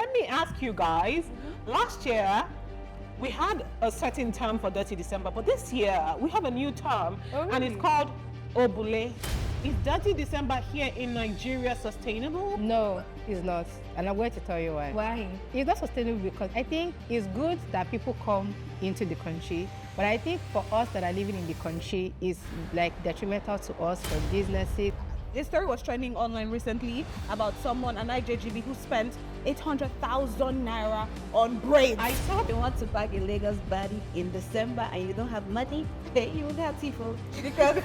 let me ask you guys, last year, we had a certain term for Dirty December, but this year, we have a new term, and it's called Obule. Is Dirty December here in Nigeria sustainable? No, it's not. And I'm going to tell you why. Why? It's not sustainable because I think it's good that people come into the country, but I think for us that are living in the country, it's like detrimental to us for businesses. This story was trending online recently about someone, an IJGB, who spent 800,000 naira on braids. I saw you want to pack a Lagos body in December and you don't have money, you would have tifo. Because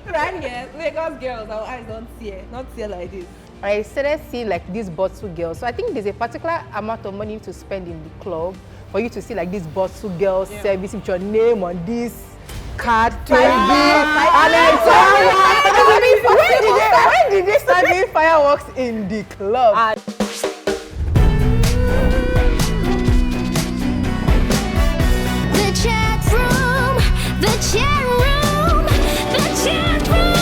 right here, Lagos girls, our eyes don't see it, not see it like this. I started seeing like these bottle girls. So I think there's a particular amount of money to spend in the club for you to see like these bottle girls service with your name on this card, when did they start doing fireworks in the club? The chat room, the chat room, the chat room.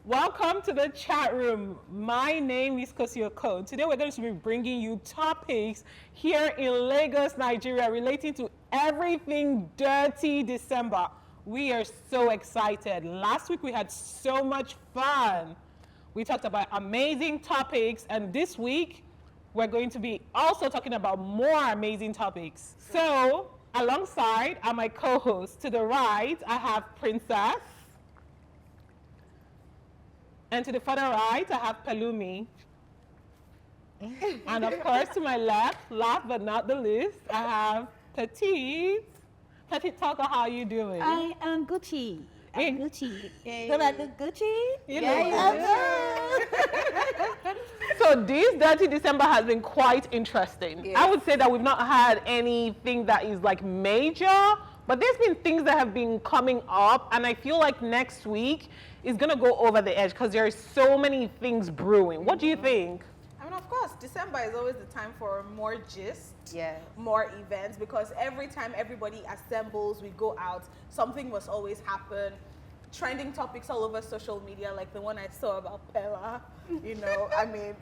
Welcome to the chat room. My name is Kosioko. Today we're going to be bringing you topics here in Lagos, Nigeria, relating to everything Dirty December. We are so excited. Last week we had so much fun. We talked about amazing topics, and this week we're going to be also talking about more amazing topics. So, alongside are my co-hosts. To the right, I have Princess. And to the further right, I have Pelumi. And of course, to my left, last but not the least, I have Petite. Petite Talker, how are you doing? I am Gucci. I'm Gucci. Don't I look Gucci? You So this Dirty December has been quite interesting. Yes. I would say that we've not had anything that is like major, but there's been things that have been coming up, and I feel like next week is gonna go over the edge because there are so many things brewing. What do you think? I mean, of course, December is always the time for more gist, more events, because every time everybody assembles, we go out, something must always happen. Trending topics all over social media, like the one I saw about Pella, you know, I mean,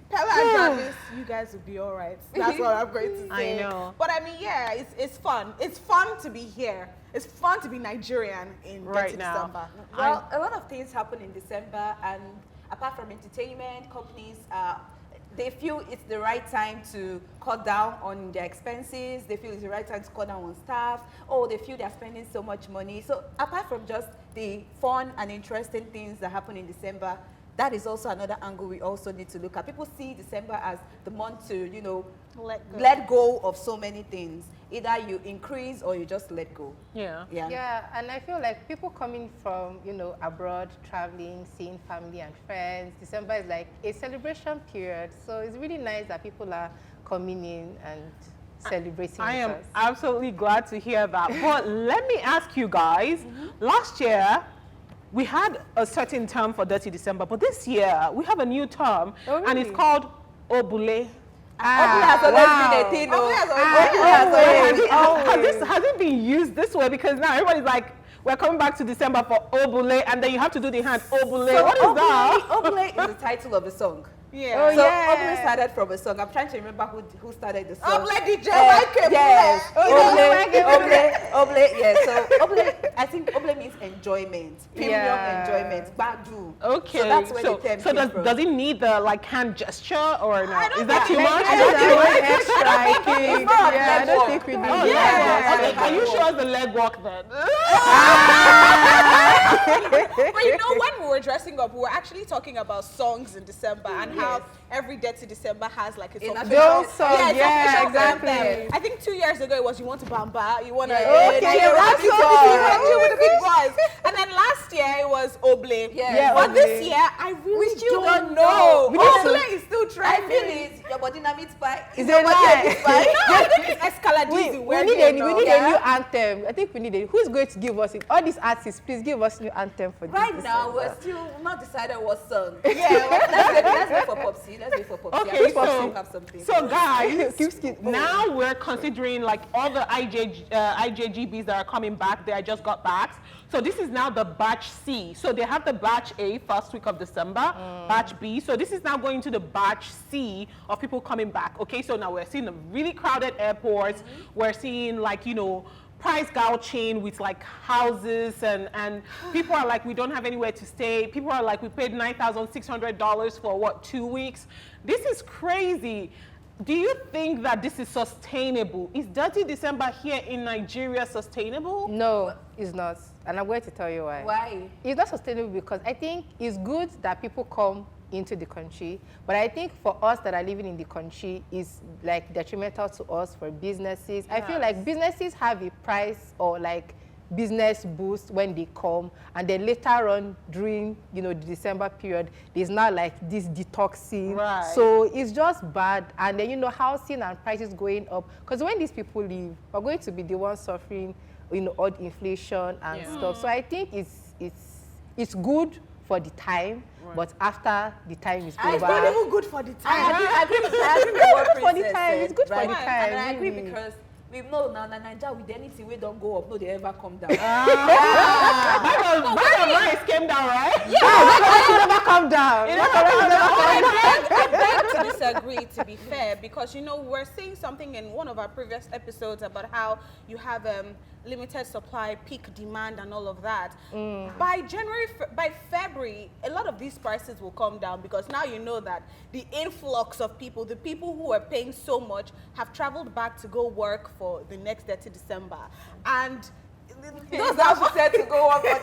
Pella and Travis, you guys will be all right. That's what I'm going to say. I know. But I mean, yeah, it's fun. It's fun to be here. It's fun to be Nigerian in Right Dirty now. December. Well, a lot of things happen in December, and apart from entertainment, companies, they feel it's the right time to cut down on their expenses. They feel it's the right time to cut down on staff. Or they feel they're spending so much money. So apart from just the fun and interesting things that happen in December, that is also another angle we also need to look at. People see December as the month to, you know, let go of so many things. Either you increase or you just let go. Yeah. Yeah, and I feel like people coming from, you know, abroad, traveling, seeing family and friends, December is like a celebration period. So it's really nice that people are coming in and celebrating I am with us. absolutely glad to hear that. But let me ask you guys, last year, we had a certain term for Dirty December, but this year, we have a new term, and it's called Obule. Obule has always been a thing. Has it been used this way? Because now everybody's like, we're coming back to December for Obule, and then you have to do the hand Obule. So what is that? Obule is the title of the song. Yeah. So Obule started from a song. I'm trying to remember who started the song. Obule DJ like yes. Obule, yes. So Obule, I think Obule means enjoyment, premium enjoyment, badu. Okay. So that's where the term so came from. does it need the like hand gesture or not? Is that too much? I don't think we need Okay, can you show us the leg walk then? But you know, when we were dressing up, we were actually talking about songs in December and how every Dirty December has like its official song. official Exactly. anthem. I think 2 years ago it was You Want to Bamba, You Want to Okay, with the big boys. And then last year it was Obule. But this year I really still don't know. Obule is still I trying. feel it's your body na meat pie. Is it lie? No, I think it's Escaladizi. We need a new anthem. I think we need who's going to give us it? All these artists, please give us new anthem for this. Right now, we're still not decided what song. Let's wait for Popsy. Let's wait for Popsy. Okay, have something. so guys, now we're considering like all the IJGBs that are coming back. They just got back. So this is now the batch C. So they have the batch A first week of December, batch B. So this is now going to the batch C of people coming back. Okay, so now we're seeing the really crowded airports. We're seeing like, you know, price gouging with like houses and people are like, we don't have anywhere to stay. People are like, we paid $9,600 for what, 2 weeks? This is crazy. Do you think that this is sustainable? Is Dirty December here in Nigeria sustainable? No, it's not. And I'm going to tell you why. Why? It's not sustainable because I think it's good that people come into the country, but I think for us that are living in the country is like detrimental to us for businesses. Yes. I feel like businesses have a price or like business boost when they come, and then later on during, you know, the December period, there's now like this detoxing. Right. So it's just bad, and then, you know, housing and prices going up, because when these people leave, we're going to be the ones suffering, you know, odd inflation and stuff. So I think it's good for the time, but after the time is over. It's not even good for the time. I agree with what for the Princess time. said, It's good right? for the time. And I agree really. because we know now that Nigeria with anything we don't go up, no, they ever come down. Rice came down, right? It never come down. I beg to disagree, to be fair, because, you know, we're saying something in one of our previous episodes about how you have limited supply, peak demand, and all of that. By February, a lot of these prices will come down, because now you know that the influx of people, the people who are paying so much, have traveled back to go work for the next Dirty December. And Those that she said to go up for the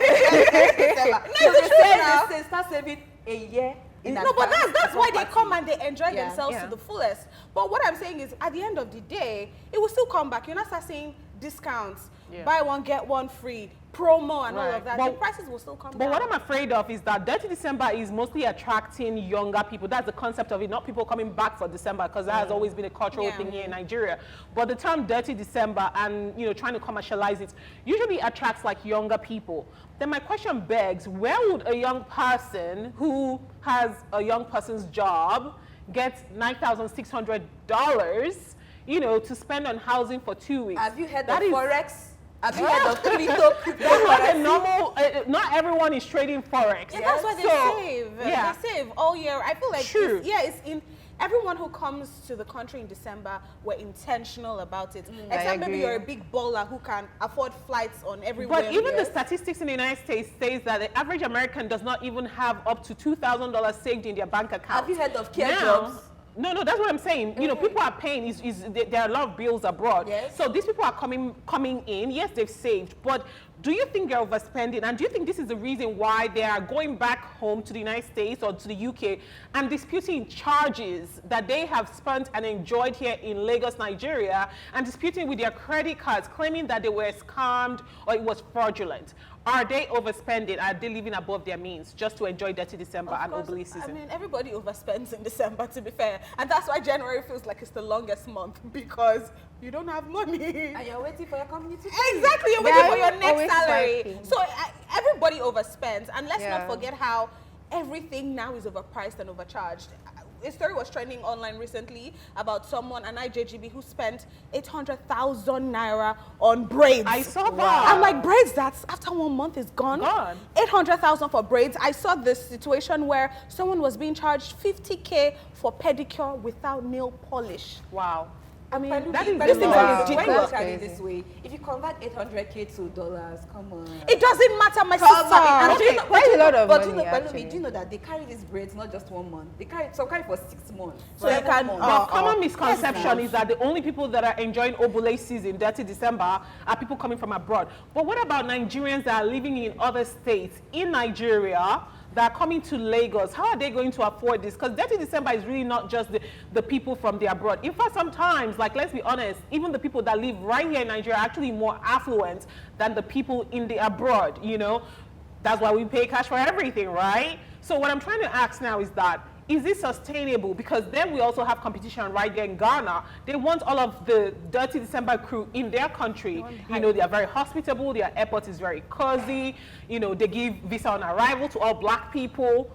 December. No, it's true now. They start saving a year. No, but that's why they come and they enjoy Yeah. themselves to the fullest. But what I'm saying is, at the end of the day, it will still come back. You're not start seeing discounts, buy one, get one free, promo and all of that. The prices will still come down. But what I'm afraid of is that Dirty December is mostly attracting younger people. That's the concept of it, not people coming back for December, because that has always been a cultural thing here in Nigeria. But the term Dirty December and, you know, trying to commercialize it usually attracts like younger people. Then my question begs, where would a young person who has a young person's job get $9,600, you know, to spend on housing for 2 weeks? Have you heard That of is- Forex? Have you heard of crypto? That's not a normal, not everyone is trading Forex. Yeah, that's why they save. Yeah. They save all year. I feel like True. it's in everyone who comes to the country in December, we're intentional about it. I Except maybe agree. you're a big baller who can afford flights on every whim. But even the yes. statistics in the United States says that the average American does not even have up to $2,000 saved in their bank account. Have you heard of care Now, jobs? No, that's what I'm saying. You know, people are paying. There are a lot of bills abroad. Yes. So these people are coming in. Yes, they've saved. But do you think they're overspending? And do you think this is the reason why they are going back home to the United States or to the UK and disputing charges that they have spent and enjoyed here in Lagos, Nigeria, and disputing with their credit cards, claiming that they were scammed or it was fraudulent? Are they overspending? Are they living above their means just to enjoy Dirty December and Of course, Obelisk season? I mean, everybody overspends in December, to be fair. And that's why January feels like it's the longest month, because you don't have money. And you're waiting for your community. Exactly, you're They waiting are for your next always salary. working. So everybody overspends. And let's Yeah. not forget how everything now is overpriced and overcharged. A story was trending online recently about someone, an IJGB, who spent 800,000 naira on braids. I saw that. I'm like, braids, that's after 1 month is gone. 800,000 for braids. I saw this situation where someone was being charged 50K for pedicure without nail polish. Wow. I mean, that is this thing a is lot. When you ridiculous. look at it this way, if you convert 800K to dollars, come on. It doesn't matter, my Come on. sister. And do you know- That's a lot of but you money, know, Pelumi, actually. do you know that they carry these braids not just 1 month? They carry some carry for 6 months. So you 7 can- months. The common misconception is that the only people that are enjoying Obelisk season, Dirty December, are people coming from abroad. But what about Nigerians that are living in other states in Nigeria that are coming to Lagos? How are they going to afford this? Because Dirty December is really not just the people from the abroad. In fact, sometimes, like, let's be honest, even the people that live right here in Nigeria are actually more affluent than the people in the abroad, you know? That's why we pay cash for everything, right? So what I'm trying to ask now is that, is this sustainable? Because then we also have competition right there in Ghana. They want all of the Dirty December crew in their country. You know, they are very hospitable. Their airport is very cozy. You know, they give visa on arrival to all black people.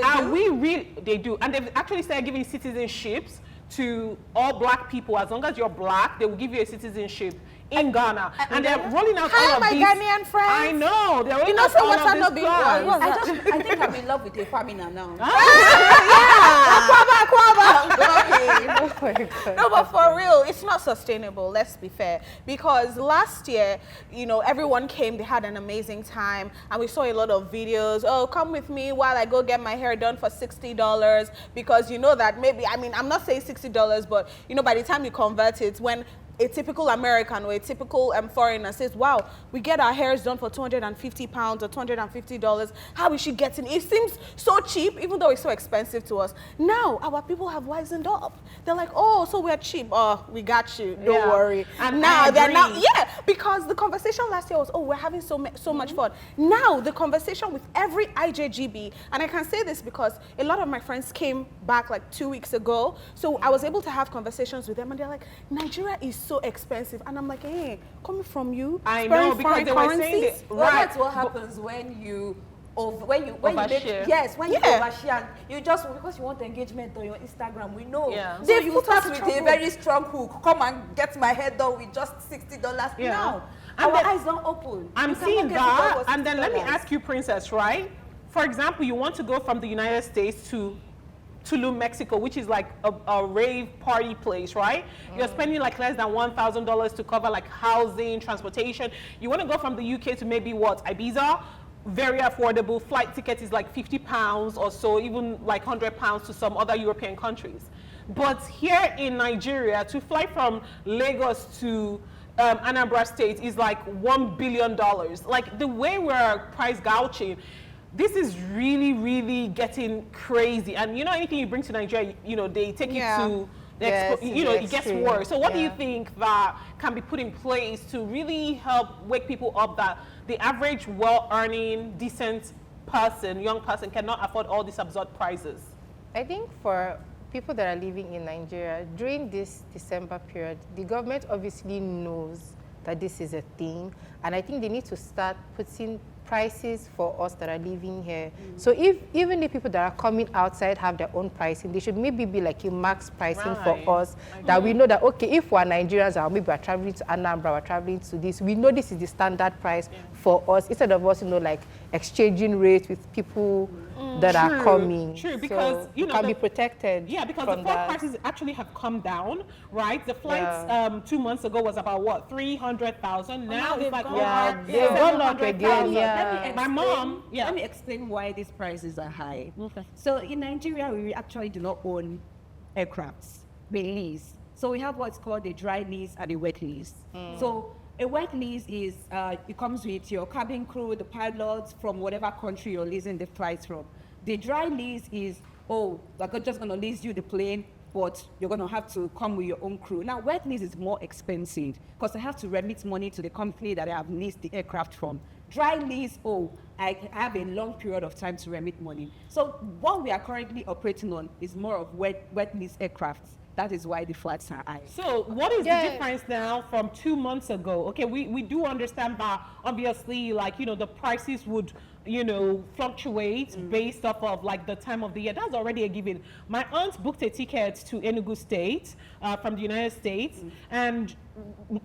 And we really, they do. And they've actually started giving citizenships to all black people. As long as you're black, they will give you a citizenship in Ghana. And they're rolling out all Hi, of my these. Ghanaian friends. I know. They're rolling know, out so all what of I'm these not being- plans. I think I'm in love with a famina now. Oh my God. No, but for real, it's not sustainable, let's be fair. Because last year, you know, everyone came, they had an amazing time, and we saw a lot of videos. Oh, come with me while I go get my hair done for $60. Because you know that maybe, I mean, I'm not saying $60, but you know, by the time you convert it, when a typical American or a typical foreigner says, wow, we get our hairs done for £250 or $250. How is she getting it? It seems so cheap, even though it's so expensive to us. Now, our people have wisened up. They're like, oh, so we're cheap. Oh, we got you. Don't worry. And now, they're now, because the conversation last year was, oh, we're having so much fun. Now, the conversation with every IJGB, and I can say this because a lot of my friends came back like 2 weeks ago. So I was able to have conversations with them, and they're like, Nigeria is so expensive. And I'm like, hey, coming from you, I know, because they were saying currencies? that, Well, that's what happens when you Overshare. overshare. You just, because you want engagement on your Instagram, we know. Yeah. So They you put start us in with a trouble. very strong hook. Come and get my hair done with just $60 Yeah. now. And Our then- eyes don't open. I'm You can seeing market it done that, for and then let me $60. ask you, Princess, right? For example, you want to go from the United States to Tulum, Mexico, which is like a rave party place, right? You're spending like less than $1,000 to cover like housing, transportation. You want to go from the UK to maybe what, Ibiza? Very affordable. Flight ticket is like £50 or so, even like £100 to some other European countries. But here in Nigeria, to fly from Lagos to Anambra State is like $1 billion. Like the way we're price gouging, this is really, really getting crazy. And you know, anything you bring to Nigeria, you know, they take it to the Yes, you know, the it gets extreme. worse. So what do you Yeah. think that can be put in place to really help wake people up that the average well-earning, decent person, young person cannot afford all these absurd prices? I think for people that are living in Nigeria, during this December period, the government obviously knows that this is a thing, and I think they need to start putting prices for us that are living here. So even the people that are coming outside have their own pricing, they should maybe be like a max pricing Right. for us, that we know that, okay, if we're Nigerians or maybe we're traveling to Anambra, we're traveling to this, we know this is the standard price for us, instead of us, you know, like exchanging rates with people that are coming. True, because, so you know, can the- be protected. Yeah, because from the flight that. prices actually have come down, right? The flights Yeah. 2 months ago was about what, 300,000. Now it's they've like gone over up. Yeah, they've gone up again, 700,000. yeah. My mom, Let me explain why these prices are high. Okay. So in Nigeria, we actually do not own aircrafts. We lease. So we have what's called a dry lease and a wet lease. So a wet lease is, it comes with your cabin crew, the pilots from whatever country you're leasing the flights from. The dry lease is, oh, we're just going to lease you the plane, but you're going to have to come with your own crew. Now, wet lease is more expensive because I have to remit money to the company that I have leased the aircraft from. Dry lease, oh, I have a long period of time to remit money. So what we are currently operating on is more of wet lease aircrafts. That is why the flights are high. So what is Yeah. the difference now from 2 months ago? Okay, we do understand that obviously, like, you know, the prices would, you know, fluctuate based off of like the time of the year. That's already a given. My aunt booked a ticket to Enugu State from the United States, and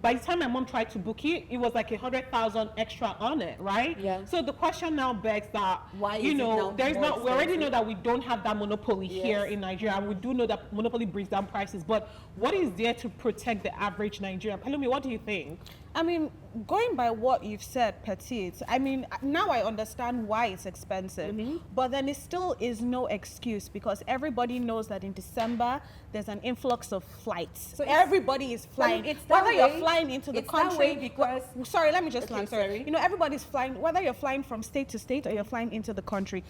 by the time my mom tried to book it, it was like 100,000 extra on it, right? Yeah. So the question now begs that, Why you is it know, now there's more not. We already know expensive? that we don't have that monopoly here Yes. in Nigeria, and we do know that monopoly brings down prices. But what is there to protect the average Nigerian? Palumi, what do you think? I mean, going by what you've said, Petite, I mean, now I understand why it's expensive, but then it still is no excuse because everybody knows that in December, there's an influx of flights. So everybody is flying. it's that Whether you're way- flying into the it's that country, way because- sorry, let me just Okay, land, sorry. sorry. You know, everybody's flying, whether you're flying from state to state or you're flying into the country,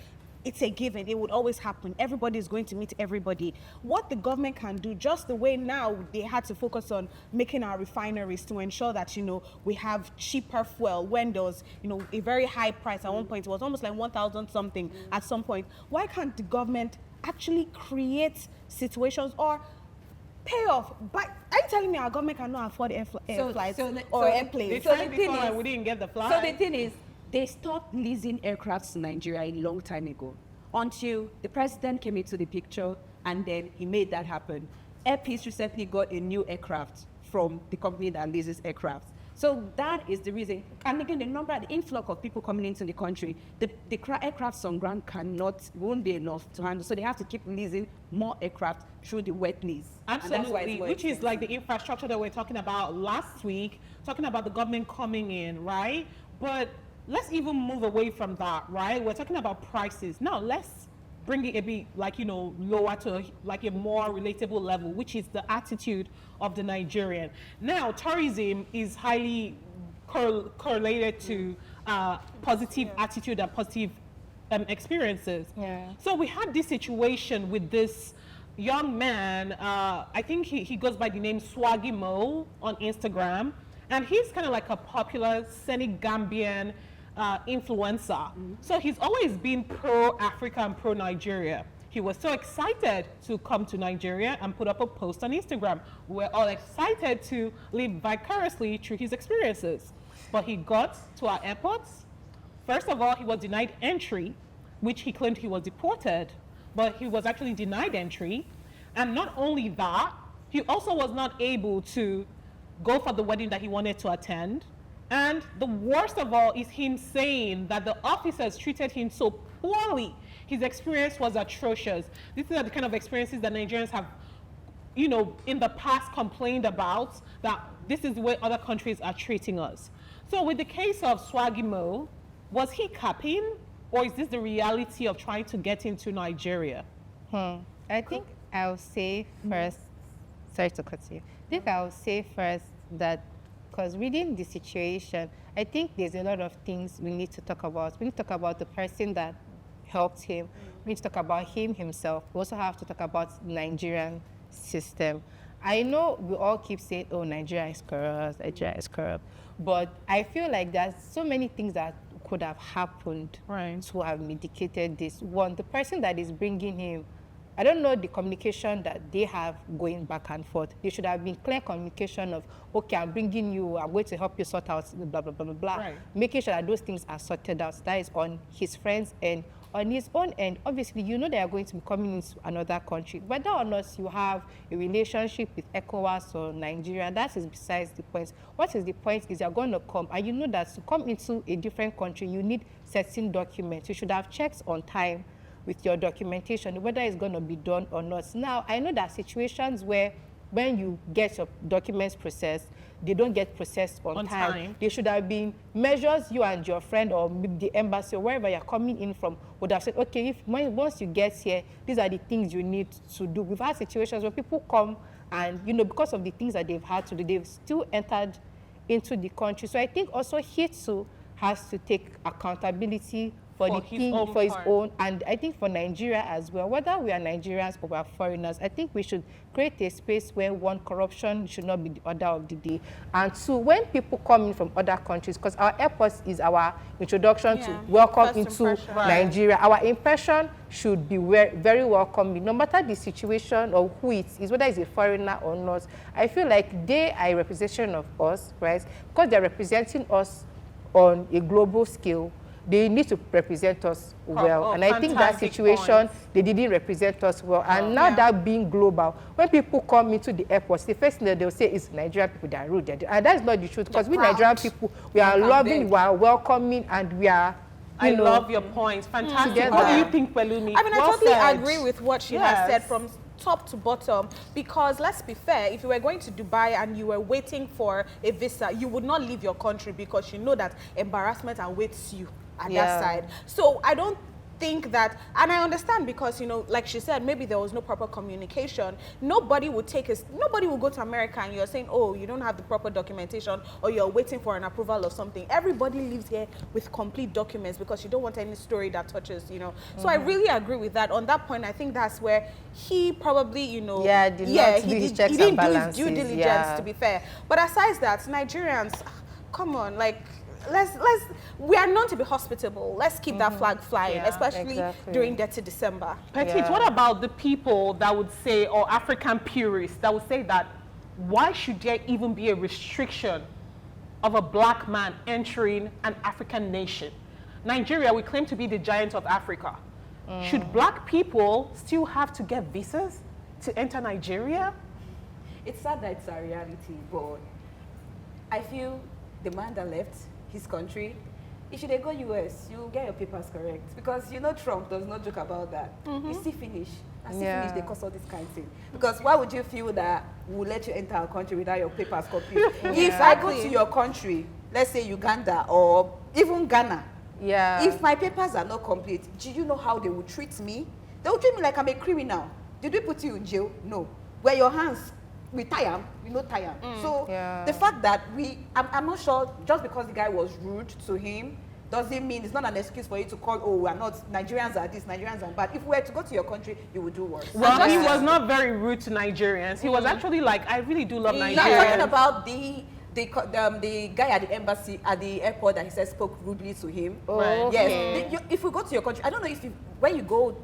it's a given. It would always happen. Everybody is going to meet everybody. What the government can do, just the way now they had to focus on making our refineries to ensure that, you know, we have cheaper fuel when there was, you know, a very high price at one point. It was almost like 1,000 something at some point. Why can't the government actually create situations or pay off? But are you telling me our government cannot afford air flights or They airplanes? So tried the thing before and is- we didn't get the flight. So the thing is, they stopped leasing aircrafts to Nigeria a long time ago until the president came into the picture and then he made that happen. Air Peace recently got a new aircraft from the company that leases aircraft. So that is the reason. And again, the influx of people coming into the country, the aircrafts on ground won't be enough to handle. So they have to keep leasing more aircraft through the wet lease. Absolutely, which is like the infrastructure that we're talking about last week, talking about the government coming in, right? But let's even move away from that, right? We're talking about prices. Now, let's bring it a bit lower to a more relatable level, which is the attitude of the Nigerian. Now, tourism is highly correlated to positive attitude and positive experiences. Yeah. So we had this situation with this young man, I think he goes by the name Swaggy Mo on Instagram, and he's kind of like a popular Senegambian influencer. So he's always been pro-Africa and pro-Nigeria. He was so excited to come to Nigeria and put up a post on Instagram. We're all excited to live vicariously through his experiences. But he got to our airports. First of all, he was denied entry, which he claimed he was deported, but he was actually denied entry. And not only that, he also was not able to go for the wedding that he wanted to attend. And the worst of all is him saying that the officers treated him so poorly. His experience was atrocious. These are the kind of experiences that Nigerians have, in the past complained about, that this is the way other countries are treating us. So with the case of Swaggy Mo, was he capping, or is this the reality of trying to get into Nigeria? I think I'll say first, sorry to cut you. I think I'll say first that, because reading the situation, I think there's a lot of things we need to talk about. We need to talk about the person that helped him. We need to talk about him himself. We also have to talk about the Nigerian system. I know we all keep saying, oh, Nigeria is corrupt, Nigeria is corrupt. But I feel like there's so many things that could have happened to have mitigated this. One, the person that is bringing him, I don't know the communication that they have going back and forth. There should have been clear communication of, okay, I'm bringing you, I'm going to help you sort out blah, blah, blah, blah, blah. Right. Making sure that those things are sorted out. That is on his friends' end. On his own end, obviously, they are going to be coming into another country. Whether or not you have a relationship with ECOWAS or Nigeria, that is besides the point. What is the point is you're going to come, and you know that to come into a different country, you need certain documents. You should have checked on time with your documentation, whether it's going to be done or not. Now, I know that situations where when you get your documents processed, they don't get processed on time. There should have been measures you and your friend or the embassy or wherever you're coming in from would have said, okay, once you get here, these are the things you need to do. We've had situations where people come and, because of the things that they've had to do, they've still entered into the country. So I think also he too has to take accountability for his own, and I think for Nigeria as well, whether we are Nigerians or we are foreigners, I think we should create a space where, one, corruption should not be the order of the day, and two, when people come in from other countries, because our airport is our introduction to welcome into Nigeria, our impression should be very welcoming, no matter the situation or who it is, whether it's a foreigner or not. I feel like they are a representation of us, right? Because they're representing us on a global scale. They need to represent us well. And I think that situation, they didn't represent us well. And now that being global, when people come into the airports, the first thing that they'll say is Nigerian people, they are rude. And that's not the truth, because we Nigerian people, we are loving, we are welcoming, and we are, I love your point. Fantastic. What do you think, Pelumi? I mean, I totally agree with what she has said from top to bottom, because let's be fair, if you were going to Dubai and you were waiting for a visa, you would not leave your country because you know that embarrassment awaits you at that side. So I don't think that, and I understand, because like she said, maybe there was no proper communication. Nobody would go to America and you're saying, oh, you don't have the proper documentation, or you're waiting for an approval of something. Everybody lives here with complete documents because you don't want any story that touches, So I really agree with that. On that point, I think that's where he probably, he didn't do his due diligence, to be fair. But aside that, Nigerians, come on, like, we are known to be hospitable. Let's keep that flag flying, especially during Detty December. Petit, what about the people that would say, or African purists that would say that, why should there even be a restriction of a black man entering an African nation? Nigeria, we claim to be the giant of Africa. Should black people still have to get visas to enter Nigeria? It's sad that it's a reality, but I feel the man that left his country, if you go US, you get your papers correct. Because you know Trump does not joke about that. You see finish. And see finish, they cause all this kind of thing. Because why would you feel that we'll let you enter our country without your papers complete? If I go to your country, let's say Uganda or even Ghana, if my papers are not complete, do you know how they will treat me? They will treat me like I'm a criminal. Did we put you in jail? No. Where your hands, we tie them, we not tie them. So the fact that I'm not sure, just because the guy was rude to him, doesn't mean it's not an excuse for you to call, oh, we're not, Nigerians are this, Nigerians are bad. If we were to go to your country, you would do worse. Well, he was not very rude to Nigerians. He was actually like, I really do love Nigerians. I'm talking about the guy at the embassy, at the airport that he said spoke rudely to him. Right. Yes. If we go to your country, I don't know if when you go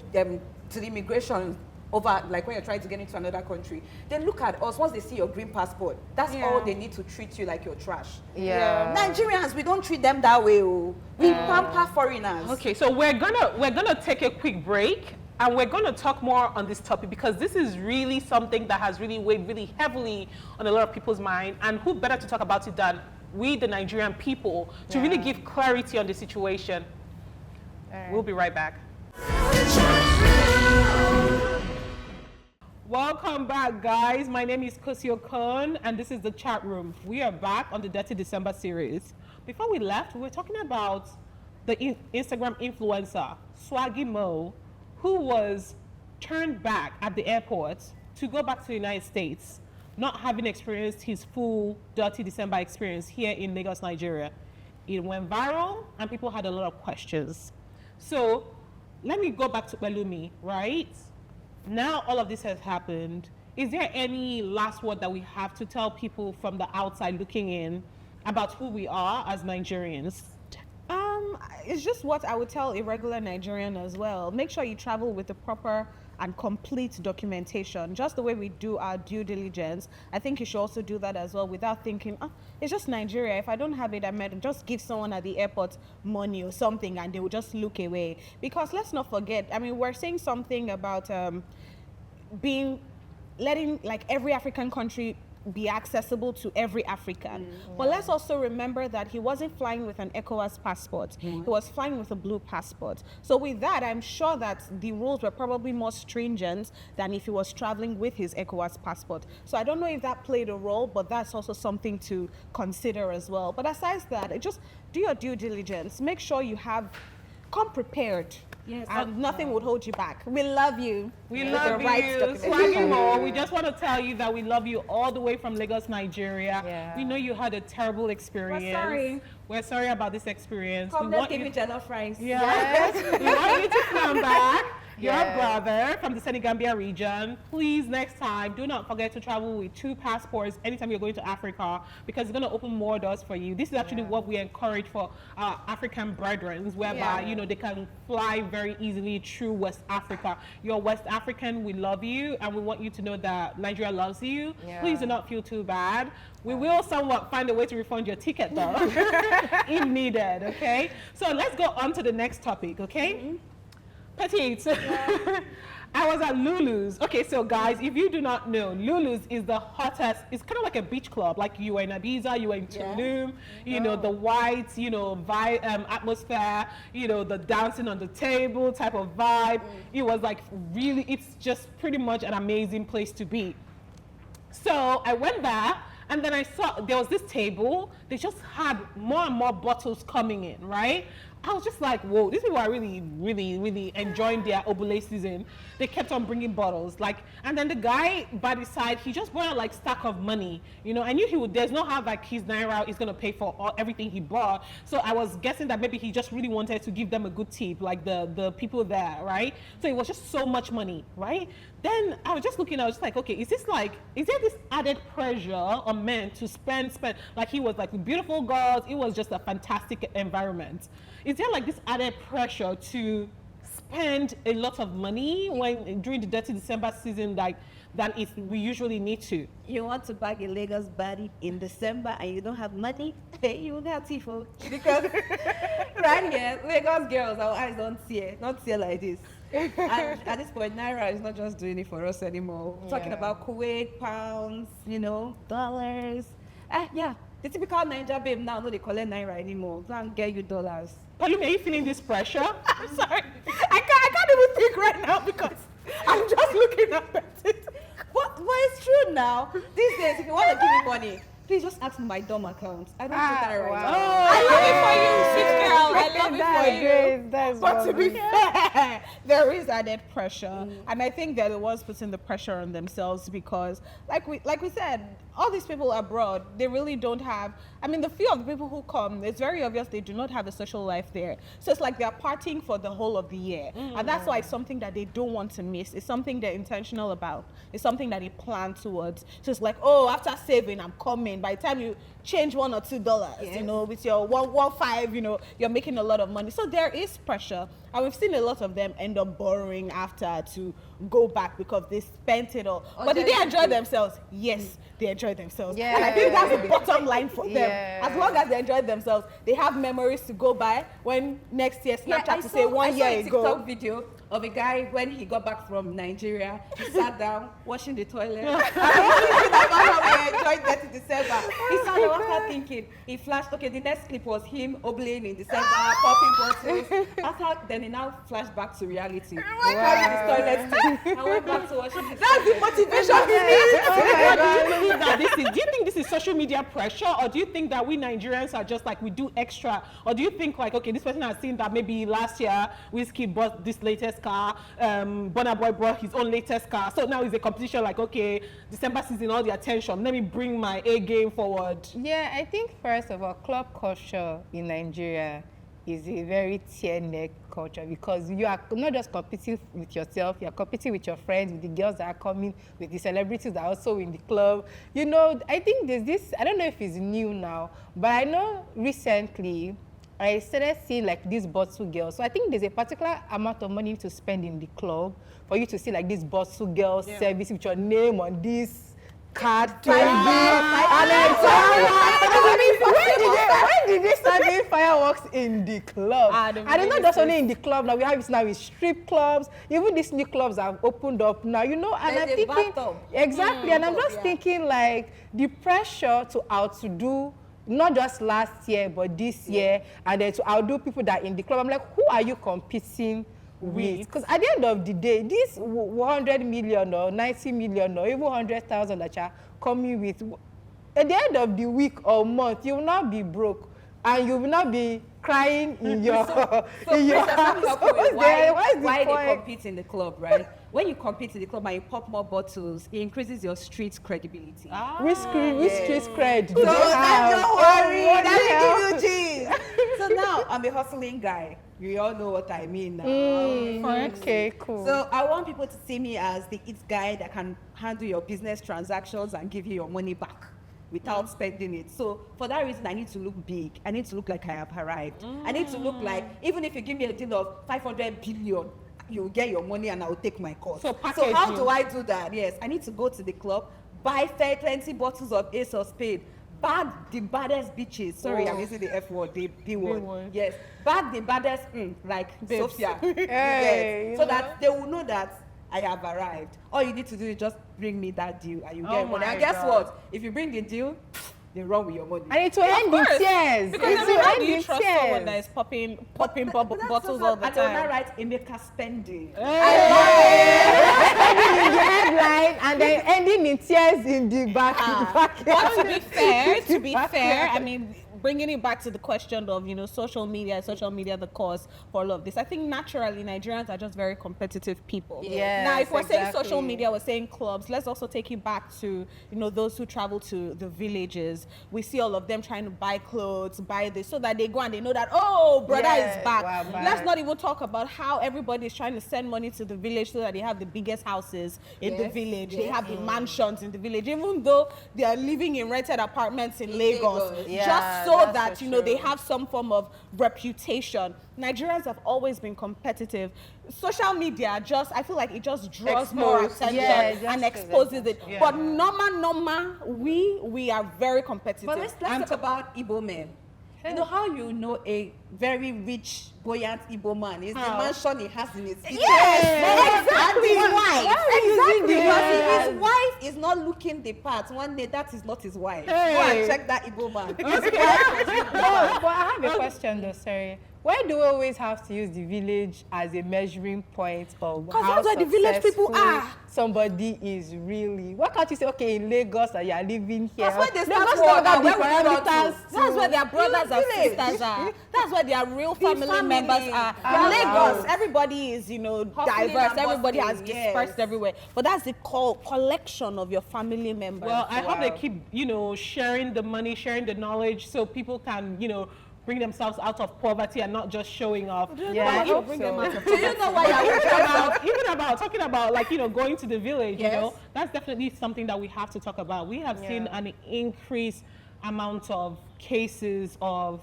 to the immigration over, like when you're trying to get into another country, they look at us. Once they see your green passport, that's all they need to treat you like you're trash. Nigerians, we don't treat them that way. We pamper foreigners. Okay, so we're gonna take a quick break, and we're gonna talk more on this topic, because this is really something that has really weighed really heavily on a lot of people's mind, and who better to talk about it than we, the Nigerian people, to really give clarity on the situation. We'll be right back. Welcome back, guys. My name is Kosio Khan, and this is the chat room. We are back on the Detty December series. Before we left, we were talking about the Instagram influencer, Swaggy Mo, who was turned back at the airport to go back to the United States, not having experienced his full Dirty December experience here in Lagos, Nigeria. It went viral, and people had a lot of questions. So let me go back to Pelumi, right? Now all of this has happened. Is there any last word that we have to tell people from the outside looking in about who we are as Nigerians? It's just what I would tell a regular Nigerian as well. Make sure you travel with the proper and complete documentation, just the way we do our due diligence. I think you should also do that as well, without thinking, oh, it's just Nigeria. If I don't have it, I might just give someone at the airport money or something and they will just look away. Because let's not forget, I mean, we're saying something about letting like every African country be accessible to every African. But let's also remember that he wasn't flying with an ECOWAS passport. He was flying with a blue passport. So with that, I'm sure that the rules were probably more stringent than if he was traveling with his ECOWAS passport. So I don't know if that played a role, but that's also something to consider as well. But aside that, just do your due diligence. Make sure you come prepared. Yes, and nothing would hold you back. We love you. We love you. Swaggy Mo, we just want to tell you that we love you all the way from Lagos, Nigeria. Yeah. We know you had a terrible experience. We're sorry. We're sorry about this experience. Let's give you jollof rice. Yes. We want you to come back. Your brother from the Senegambia region. Please, next time, do not forget to travel with 2 passports anytime you're going to Africa, because it's going to open more doors for you. This is actually what we encourage for our African brethren, whereby you know they can fly very easily through West Africa. You're West African, we love you, and we want you to know that Nigeria loves you. Please do not feel too bad. We will somewhat find a way to refund your ticket though, if needed, okay? So let's go on to the next topic, okay? Petite. I was at Lulu's. Okay, so guys, if you do not know, Lulu's is the hottest. It's kind of like a beach club. Like you were in Ibiza, you were in Tulum, you know, the white, you know, vibe, atmosphere, you know, the dancing on the table type of vibe. It was like really, it's just pretty much an amazing place to be. So I went there, and then I saw there was this table. They just had more and more bottles coming in, right? I was just like, whoa, these people are really, really, really enjoying their obole season. They kept on bringing bottles, like, and then the guy by the side, he just brought out like stack of money. You know, I knew he would, there's no how like his Naira is gonna pay for everything he bought. So I was guessing that maybe he just really wanted to give them a good tip, like the people there, right? So it was just so much money, right? Then I was just looking, I was just like, okay, is there this added pressure on men to spend, like he was like with beautiful girls, it was just a fantastic environment. Is there like this added pressure to spend a lot of money during the Dirty December season than we usually need to? You want to bag a Lagos body in December and you don't have money? Hey, you will get tifo. Because right here, Lagos girls, our eyes don't see it like this. And at this point, Naira is not just doing it for us anymore. We're talking about Kuwait, pounds, you know, dollars. The typical Niger babe now, no, they collect Naira anymore. Go and get you dollars. Palumi, are you feeling this pressure? I'm sorry. I can't even think right now because I'm just looking up at it. But it's true now. These days, if you want to give me money, please just ask me my dumb account. I don't do that right now. I love it for you, sweet girl. I love it for you. That's But to be fair, there is added pressure, and I think they're the ones putting the pressure on themselves because, like we said, all these people abroad, they really don't have. I mean, the few of the people who come, it's very obvious they do not have a social life there. So it's like they're partying for the whole of the year, and that's why it's something that they don't want to miss. It's something they're intentional about. It's something that they plan towards. So it's like, oh, after saving, I'm coming. By the time you change $1 or $2, you know, with your 1.15, you know, you're making a lot of money. So there is pressure, and we've seen a lot of them end up borrowing after to go back because they spent it all. But did they enjoy themselves? Yes, they enjoyed themselves. Yeah. And I think that's the bottom line for them. As long as they enjoy themselves, they have memories to go by when next year Snapchat to say 1 year I saw a ago. TikTok video of a guy when he got back from Nigeria. He sat down washing the toilet. I enjoyed that in December. He sat down after thinking. He flashed. Okay, the next clip was him oblaying in December, popping bottles. After then, he now flashed back to reality. Carrying his toilet still. I went back to washing the That's the toilet. motivation he needs. Do you think this is social media pressure, or do you think that we Nigerians are just like we do extra, or do you think like, okay, this person has seen that maybe last year Whiskey bought this latest car, Burna Boy brought his own latest car, so now it's a competition like, okay, December season, all the attention, let me bring my A game forward. Yeah, I think first of all, club culture in Nigeria is a very tear-neck culture because you are not just competing with yourself, you are competing with your friends, with the girls that are coming, with the celebrities that are also in the club. You know, I think there's this, I don't know if it's new now, but I know recently I started seeing like these bottle girls. So I think there's a particular amount of money to spend in the club for you to see like this bottle girl service with your name on this card, when did they start doing fireworks in the club? And it's not just only in the club. Now we have it now in strip clubs. Even these new clubs have opened up now. You know, and I'm thinking exactly. And I'm just thinking like the pressure to outdo not just last year but this year, and then to outdo people that are in the club. I'm like, who are you competing with? Because at the end of the day, this 100 million or 90 million or even 100,000 that you're coming with, at the end of the week or month, you will not be broke and you will not be crying in your house. Why they compete in the club, right? When you compete in the club and you pop more bottles, it increases your street credibility. Which street cred do So they have? don't worry, that give you G's. So now I'm a hustling guy. You all know what I mean now. Okay, cool. So I want people to see me as the it guy that can handle your business transactions and give you your money back without spending it. So for that reason, I need to look big. I need to look like I have arrived. I need to look like, even if you give me a deal of 500 billion, you'll get your money and I'll take my cost. So how do I do that? Yes, I need to go to the club, buy 20 bottles of Ace of Spade, bag the baddest bitches. Sorry, I'm using the F word, the B word. Yes, bag the baddest, like Babes. Sophia. Hey, Yes. So that they will know that I have arrived. All you need to do is just bring me that deal and you get money. my And guess God. what? If you bring the deal, they run with your money. And it will end in tears. Because I mean, how do you trust someone that is popping bottles all the And they will not time? write Emeka spending. ending in the headline and then ending in tears in the back. But to be fair, I mean, bringing it back to the question of, you know, social media the cause for all of this. I think naturally Nigerians are just very competitive people. Yes, Now, if we're saying exactly. social media, we're saying clubs, let's also take it back to, you know, those who travel to the villages. We see all of them trying to buy clothes, buy this, so that they go and they know that, oh, brother Yeah, is back. we're back. Let's not even talk about how everybody is trying to send money to the village so that they have the biggest houses in the village. They have the mansions in the village, even though they are living in rented apartments in Lagos. Yeah, Just so that's that, so you know, they true. have some form of reputation. Nigerians have always been competitive. Social media just, I feel like it just draws more Expose. attention Yeah, it just and shows exposes it. Yeah. But normal, we are very competitive. But let's talk about Igbo men. You know how you know a very rich, buoyant Igbo man is the mansion he has in his kitchen. Yes, exactly. And his wife. Exactly. Because his wife is not looking the part. One day, that is not his wife. Hey. Go and check that Igbo man. But I have a question though, sorry. Why do we always have to use the village as a measuring point of how that's where the village people successful are. somebody is really? Why can't you say, okay, in Lagos that you are living here? That's where they Lagos start don't have from. the Where we run to. parameters That's where their brothers and village. sisters are. That's where their real family family. members are. Ah, In Lagos, wow. everybody is, Hustling diverse. and Everybody has bustling, dispersed yes. everywhere. But that's the collection of your family members. Well, I hope they Wow. keep, sharing the money, sharing the knowledge, so people can, bring themselves out of poverty and not just showing off. Yeah, I hope so. Do you know why you're Talking about like, going to the village, Yes. that's definitely something that we have to talk about. We have seen an increased amount of cases of,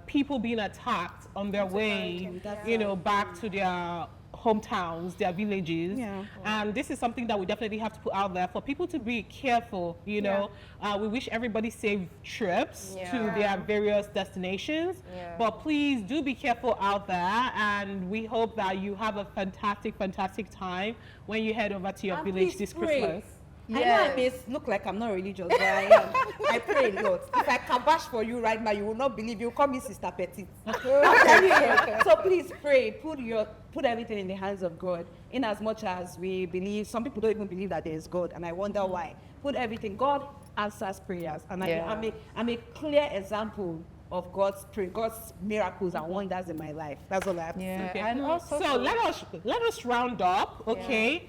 people being attacked on their way, back to their hometowns, their villages. Yeah. And this is something that we definitely have to put out there for people to be careful, we wish everybody safe trips to their various destinations, but please do be careful out there, and we hope that you have a fantastic time when you head over to your village this Christmas. I know I may look like I'm not religious, but I am. I pray a lot. If I kabash for you right now, you will not believe. You call me Sister Petit. So please pray. Put everything in the hands of God. In as much as we believe, some people don't even believe that there is God, and I wonder why. Put everything. God answers prayers, and I'm a clear example of God's miracles and wonders in my life. That's all I have to say. Okay. And also, So let us round up, okay?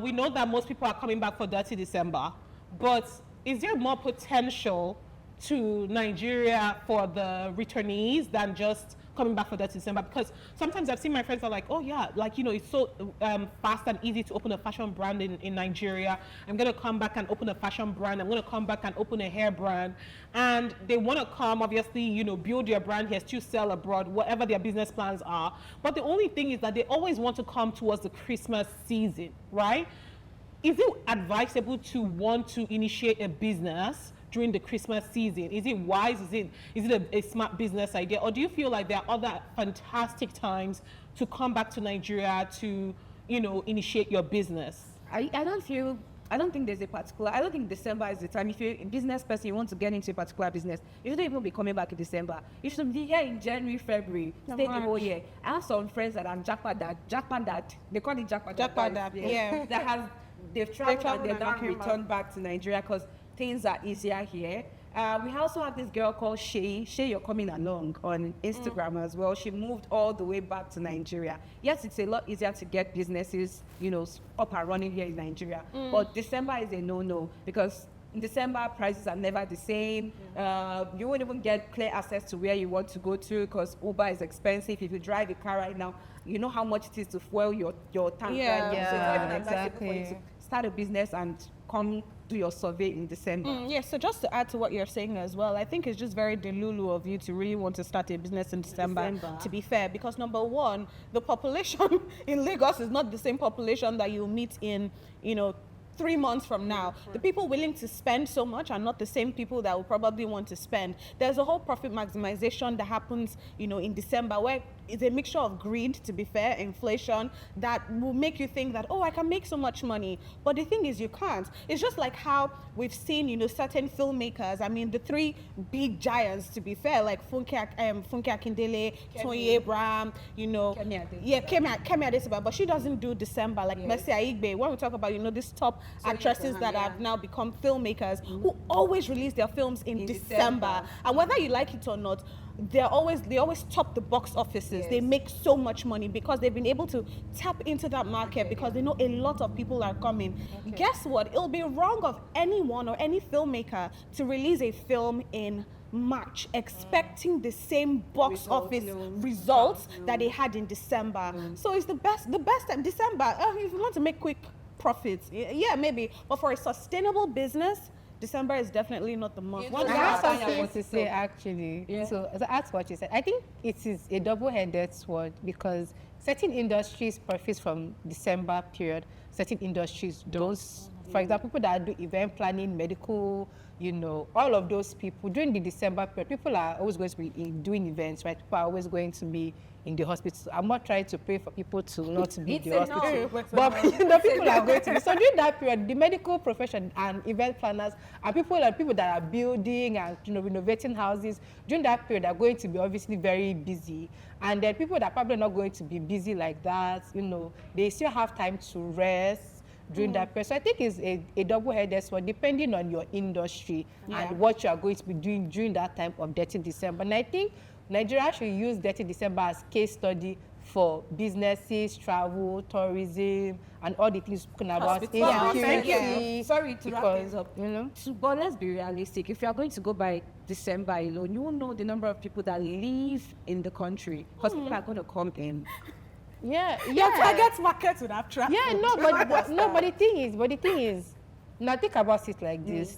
We know that most people are coming back for Dirty December, but is there more potential to Nigeria for the returnees than just coming back for Dirty December? Because sometimes I've seen my friends are like, oh yeah, like, it's so fast and easy to open a fashion brand in Nigeria. I'm going to come back and open a fashion brand. I'm going to come back and open a hair brand. And they want to come, obviously, build their brand here, still sell abroad, whatever their business plans are. But the only thing is that they always want to come towards the Christmas season, right? Is it advisable to want to initiate a business during the Christmas season? Is it wise? Is it a smart business idea? Or do you feel like there are other fantastic times to come back to Nigeria to, initiate your business? I don't think there's a particular, I don't think December is the time. If you're a business person, you want to get into a particular business, you shouldn't even be coming back in December. You should be here in January, February, stay the whole year. I have some friends that are jackpot dad, they call it jackpot dad. Yeah. They've traveled and they've not returned back to Nigeria because things are easier here. We also have this girl called Shay. Shay, you're coming along on Instagram as well. She moved all the way back to Nigeria. Yes, it's a lot easier to get businesses, up and running here in Nigeria. But December is a no-no because in December, prices are never the same. You won't even get clear access to where you want to go to because Uber is expensive. If you drive a car right now, you know how much it is to fuel your tank right now. So it's not even advisable for you to start a business and come do your survey in December. Yes, so just to add to what you're saying as well, I think it's just very delulu of you to really want to start a business in December. To be fair, because number one, the population in Lagos is not the same population that you'll meet in, 3 months from now. The people willing to spend so much are not the same people that will probably want to spend. There's a whole profit maximization that happens, in December where it's a mixture of greed, to be fair, inflation, that will make you think that, oh, I can make so much money. But the thing is, you can't. It's just like how we've seen, certain filmmakers. I mean, the three big giants, to be fair, like Funke Akindele, Tony Abraham, Kemi Adesiba, but she doesn't do December. Like Mercy Aigbe, when we talk about, these top actresses that have now become filmmakers who always release their films in December. And whether you like it or not, they always top the box offices. They make so much money because they've been able to tap into that market because they know a lot of people are coming. Guess what? It'll be wrong of anyone or any filmmaker to release a film in March expecting the same box office results that they had in December. So it's the best time. December, if you want to make quick profits, maybe, but for a sustainable business, December is definitely not the month. I have something to say actually. So that's what you said. I think it is a double-headed sword because certain industries profit from December period, certain industries don't For example, people that do event planning, medical, you know, all of those people during the December period, people are always going to be doing events, right? People are always going to be in the hospital. I'm not trying to pray for people to not to be in the hospital, but you know, people are going to be. So during that period, the medical profession and event planners and people that are building and, you know, renovating houses during that period are going to be obviously very busy. And then people that are probably not going to be busy like that, you know, they still have time to rest during that period. So I think it's a double-headed sword depending on your industry and what you are going to be doing during that time of Detty December. And I think Nigeria should use Detty December as case study for businesses, travel, tourism, and all the things spoken about. Insecurity. Sorry to wrap things up. You know, but let's be realistic. If you are going to go by December alone, you will know the number of people that live in the country because people are going to come in. Your target market would have traffic. Yeah, but the thing is, now think about it like this.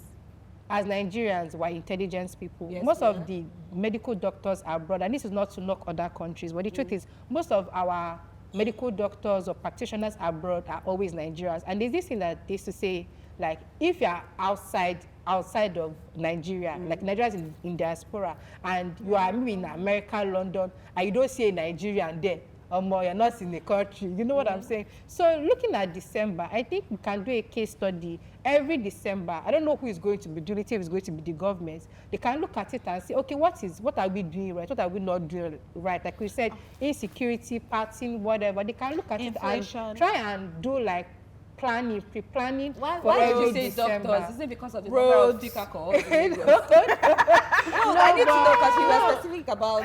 As Nigerians, we're intelligent people. Yes, most of the medical doctors are abroad, and this is not to knock other countries, but the truth is, most of our medical doctors or practitioners abroad are always Nigerians. And there's this thing that they used to say, like, if you're outside of Nigeria, like Nigerians in diaspora, and you are maybe in America, London, and you don't see a Nigerian there, you're not in the country. You know what I'm saying? So looking at December, I think we can do a case study every December. I don't know who is going to be doing it, if it's going to be the government. They can look at it and say, okay, what are we doing right? What are we not doing right? Like we said, insecurity, partying, whatever. They can look at Inflation. it and try and do like pre-planning Why for did you every say December. doctors? Is it because of the Roads. number of thick alcohol? I need to know because you were specific about.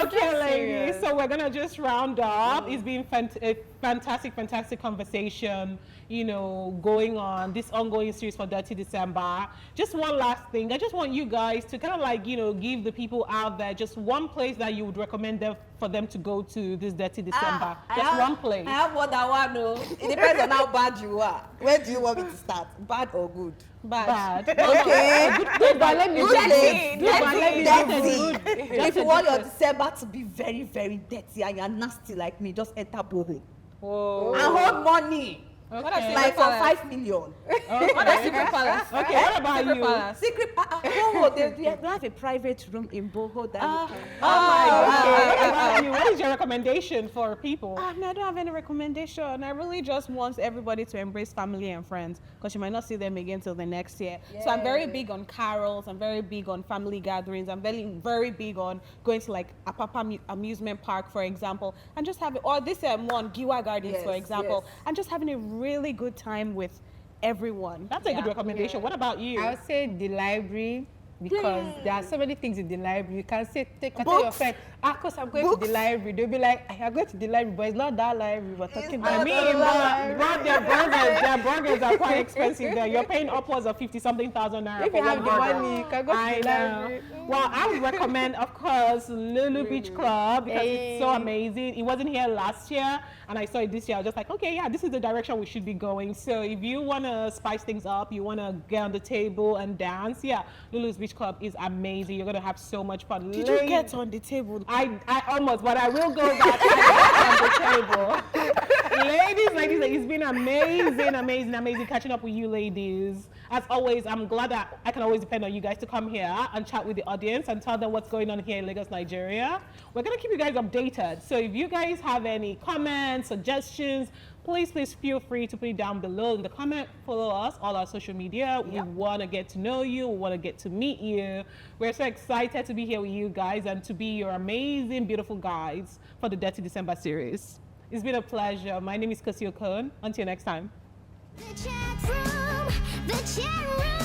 Okay, ladies. So we're gonna just round up. It's been a fantastic conversation, you know, going on this ongoing series for Detty December. Just one last thing. I just want you guys to kind of like, you know, give the people out there just one place that you would recommend for them to go to this Detty December. One place. I have what I want to know. It depends on how bad you are. Where do you want me to start? Bad or good? Bad. Okay. Good, but let me Dirty. If you want your December to be very, very dirty and you're nasty like me, just enter Boho. Whoa. And hold money. Okay. Like for 5 million. What is Secret Palace? Okay, what about you? Secret Palace. Boho, they have a private room in Boho. What about you? What is your recommendation for people? I don't have any recommendation. I really just want everybody to embrace family and friends because you might not see them again till the next year. Yeah. So I'm very big on carols. I'm very big on family gatherings. I'm very big on going to like a Papa amusement park, for example, and just having, or this one, Giwa Gardens, for example, and just having a really good time with everyone. That's a good recommendation. What about you? I would say the library, because there are so many things in the library. You can say, tell your friend, because I'm going to the library. They'll be like, I'm going to the library, but it's not that library we're talking about. I mean, but their burgers are quite expensive there. You're paying upwards of 50-something thousand naira. If you have the money, you can go to the library. Well, I would recommend, of course, Lulu Beach Club because it's so amazing. It wasn't here last year, and I saw it this year. I was just like, okay, yeah, this is the direction we should be going. So if you want to spice things up, you want to get on the table and dance, yeah, Lulu's Beach Club is amazing. You're going to have so much fun. Did you get on the table? I almost, but I will go back on the table. Ladies, it's been amazing catching up with you ladies. As always, I'm glad that I can always depend on you guys to come here and chat with the audience and tell them what's going on here in Lagos, Nigeria. We're going to keep you guys updated. So if you guys have any comments, suggestions, please feel free to put it down below in the comment. Follow us, all our social media. We want to get to know you. We want to get to meet you. We're so excited to be here with you guys and to be your amazing, beautiful guides for the Detty December series. It's been a pleasure. My name is Kosio Cohen. Until next time. The chat room, the chat room.